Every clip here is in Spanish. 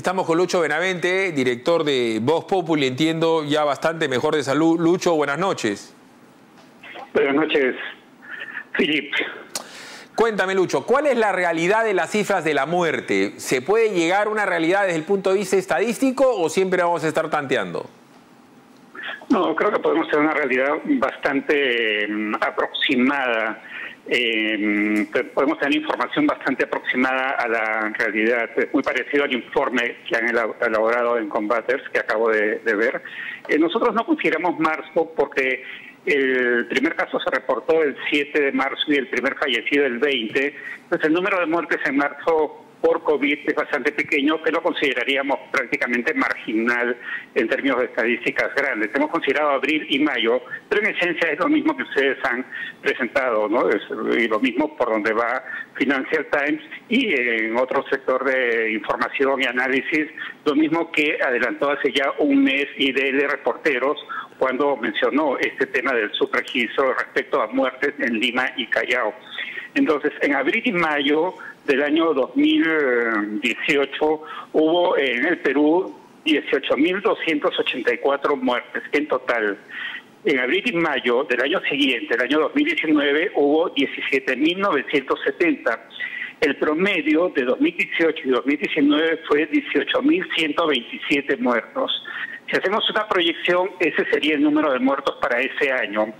estamos con Lucho Benavente, director de Voz Populi, entiendo ya bastante mejor de salud. Lucho, buenas noches. Buenas noches, Philip. Cuéntame, Lucho, ¿cuál es la realidad de las cifras de la muerte? ¿Se puede llegar a una realidad desde el punto de vista estadístico o siempre vamos a estar tanteando? No, creo que podemos tener una realidad bastante aproximada. Podemos tener información bastante aproximada a la realidad, muy parecido al informe que han elaborado en Combaters, que acabo de ver. Nosotros no consideramos marzo porque el primer caso se reportó el 7 de marzo y el primer fallecido el 20. Entonces el número de muertes en marzo por COVID es bastante pequeño, pero consideraríamos prácticamente marginal en términos de estadísticas grandes. Hemos considerado abril y mayo, pero en esencia es lo mismo que ustedes han presentado, ¿no? Es lo mismo por donde va Financial Times y en otro sector de información y análisis, lo mismo que adelantó hace ya un mes IDL Reporteros cuando mencionó este tema del subregistro respecto a muertes en Lima y Callao. Entonces, en abril y mayo del año 2018 hubo en el Perú 18.284 muertes en total. En abril y mayo del año siguiente, el año 2019, hubo 17.970. El promedio de 2018 y 2019 fue 18.127 muertos. Si hacemos una proyección, ese sería el número de muertos para ese año.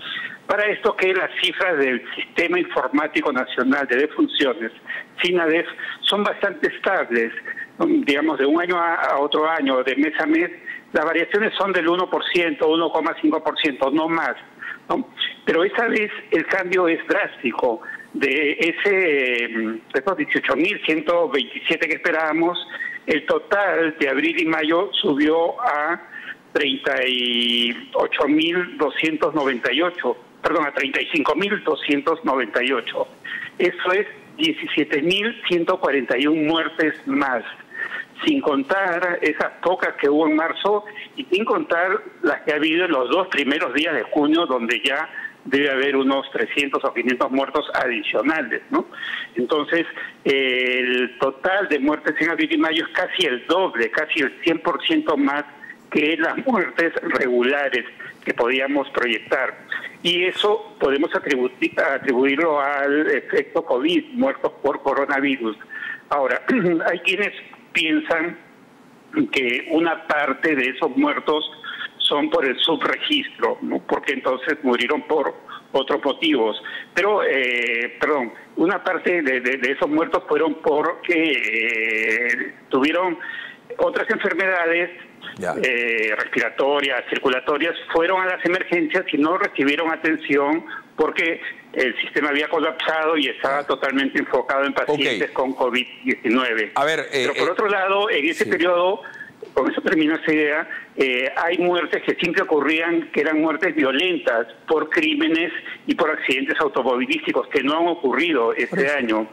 Para esto que las cifras del Sistema Informático Nacional de Defunciones, SINADEF, son bastante estables, digamos de un año a otro año, de mes a mes, las variaciones son del 1%, 1,5%, no más, ¿no? Pero esta vez el cambio es drástico. De esos 18.127 que esperábamos, el total de abril y mayo subió a 35.298. Eso es 17.141 muertes más, sin contar esas pocas que hubo en marzo y sin contar las que ha habido en los 2 primeros días de junio, donde ya debe haber unos 300 o 500 muertos adicionales, ¿no? Entonces, el total de muertes en abril y mayo es casi el doble, casi el 100% más que las muertes regulares que podíamos proyectar. Y eso podemos atribuirlo al efecto COVID, muertos por coronavirus. Ahora, hay quienes piensan que una parte de esos muertos son por el subregistro, ¿no? Porque entonces murieron por otros motivos. Pero, una parte de esos muertos fueron porque tuvieron otras enfermedades respiratorias, circulatorias, fueron a las emergencias y no recibieron atención porque el sistema había colapsado y estaba totalmente enfocado en pacientes con COVID-19. Pero por otro lado, en ese periodo, con eso termino esa idea, hay muertes que siempre ocurrían, que eran muertes violentas por crímenes y por accidentes automovilísticos que no han ocurrido este año.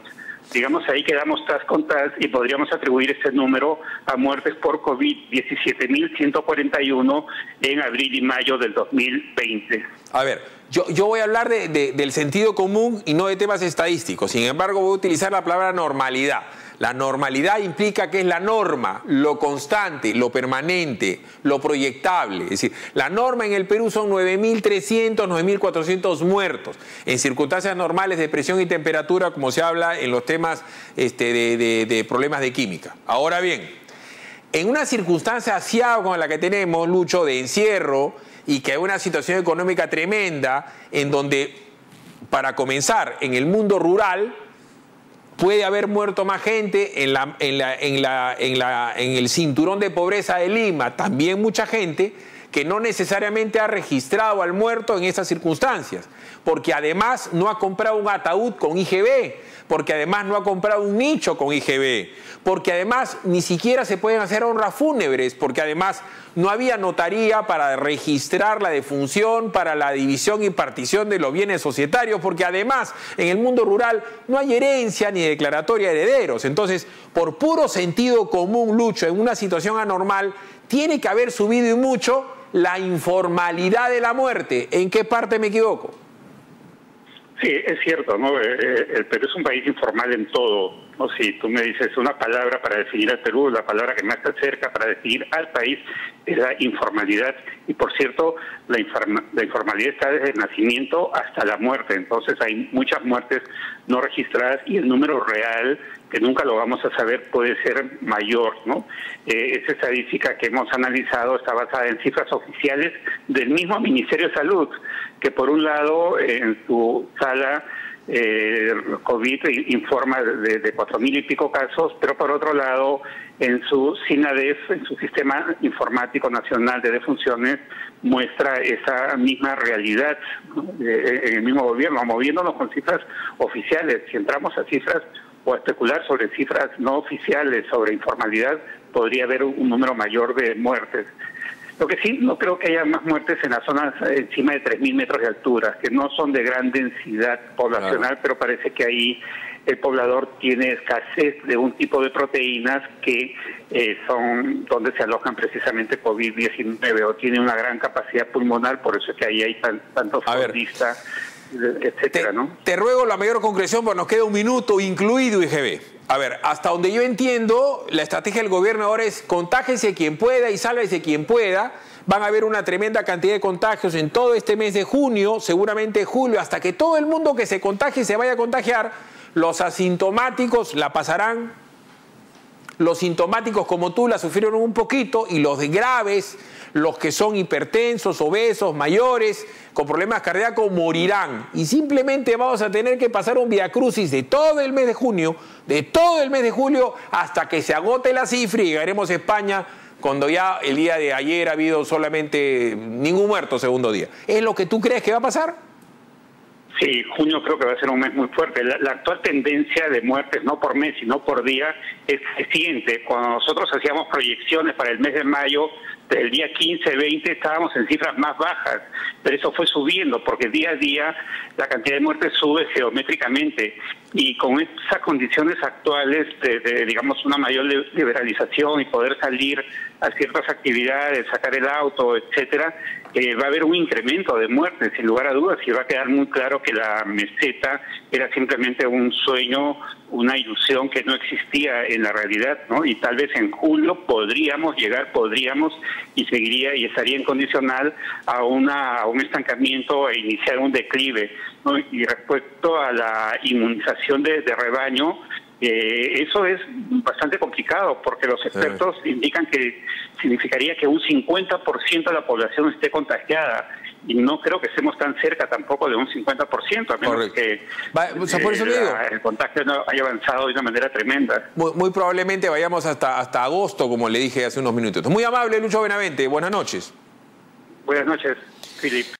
Digamos, ahí quedamos tas con tas y podríamos atribuir ese número a muertes por COVID, 17.141 en abril y mayo del 2020. A ver, yo voy a hablar del sentido común y no de temas estadísticos. Sin embargo, voy a utilizar la palabra normalidad. La normalidad implica que es la norma, lo constante, lo permanente, lo proyectable. Es decir, la norma en el Perú son 9.300, 9.400 muertos. En circunstancias normales de presión y temperatura, como se habla en los temas de problemas de química. Ahora bien, en una circunstancia asiada como la que tenemos, Lucho, de encierro y que hay una situación económica tremenda, en donde, para comenzar, en el mundo rural puede haber muerto más gente en el cinturón de pobreza de Lima, también mucha gente que no necesariamente ha registrado al muerto en esas circunstancias, porque además no ha comprado un ataúd con IGB, porque además no ha comprado un nicho con IGB, porque además ni siquiera se pueden hacer honras fúnebres, porque además no había notaría para registrar la defunción, para la división y partición de los bienes societarios, porque además en el mundo rural no hay herencia ni declaratoria de herederos. Entonces, por puro sentido común, Lucho, en una situación anormal, tiene que haber subido y mucho la informalidad de la muerte. ¿En qué parte me equivoco? Sí, es cierto, ¿no? El Perú es un país informal en todo. O si tú me dices una palabra para definir al Perú, la palabra que más se acerca para definir al país es la informalidad. Y por cierto, la informalidad está desde el nacimiento hasta la muerte. Entonces hay muchas muertes no registradas y el número real, que nunca lo vamos a saber, puede ser mayor, ¿no? Esa estadística que hemos analizado está basada en cifras oficiales del mismo Ministerio de Salud, que por un lado en su sala COVID informa de 4.000 y pico casos, pero por otro lado en su SINADEF, en su Sistema Informático Nacional de Defunciones, muestra esa misma realidad, ¿no? En el mismo gobierno, moviéndonos con cifras oficiales. Si entramos a cifras o a especular sobre cifras no oficiales, sobre informalidad, podría haber un número mayor de muertes. Lo que sí, no creo que haya más muertes en las zonas encima de 3.000 metros de altura, que no son de gran densidad poblacional, pero parece que ahí el poblador tiene escasez de un tipo de proteínas que son donde se alojan precisamente COVID-19, o tiene una gran capacidad pulmonar, por eso es que ahí hay tantos fondistas, etcétera, ¿no? Te ruego la mayor concreción, porque nos queda un minuto, incluido IGB. A ver, hasta donde yo entiendo, la estrategia del gobierno ahora es contágese quien pueda y sálvese quien pueda. Van a haber una tremenda cantidad de contagios en todo este mes de junio, seguramente julio, hasta que todo el mundo que se contagie se vaya a contagiar. Los asintomáticos la pasarán. Los sintomáticos como tú la sufrieron un poquito, y los graves, los que son hipertensos, obesos, mayores, con problemas cardíacos, morirán. Y simplemente vamos a tener que pasar un viacrucis de todo el mes de junio, de todo el mes de julio, hasta que se agote la cifra y llegaremos a España cuando ya el día de ayer ha habido solamente ningún muerto segundo día. ¿Es lo que tú crees que va a pasar? Sí, junio creo que va a ser un mes muy fuerte. La actual tendencia de muertes, no por mes, sino por día, es creciente. Cuando nosotros hacíamos proyecciones para el mes de mayo, del día 15, 20, estábamos en cifras más bajas, pero eso fue subiendo, porque día a día la cantidad de muertes sube geométricamente, y con esas condiciones actuales de digamos, una mayor liberalización y poder salir a ciertas actividades, sacar el auto, etcétera, va a haber un incremento de muertes, sin lugar a dudas, y va a quedar muy claro que la meseta era simplemente un sueño, una ilusión que no existía en la realidad, ¿no? Y tal vez en julio podríamos y seguiría y estaría incondicional a un estancamiento e iniciar un declive, ¿no? Y respecto a la inmunización de rebaño, eso es bastante complicado, porque los expertos indican que significaría que un 50% de la población esté contagiada, y no creo que estemos tan cerca tampoco de un 50%, a menos que o sea, por eso digo, el contagio no haya avanzado de una manera tremenda. Muy probablemente vayamos hasta agosto, como le dije hace unos minutos. Muy amable, Lucho Benavente. Buenas noches. Buenas noches, Philip.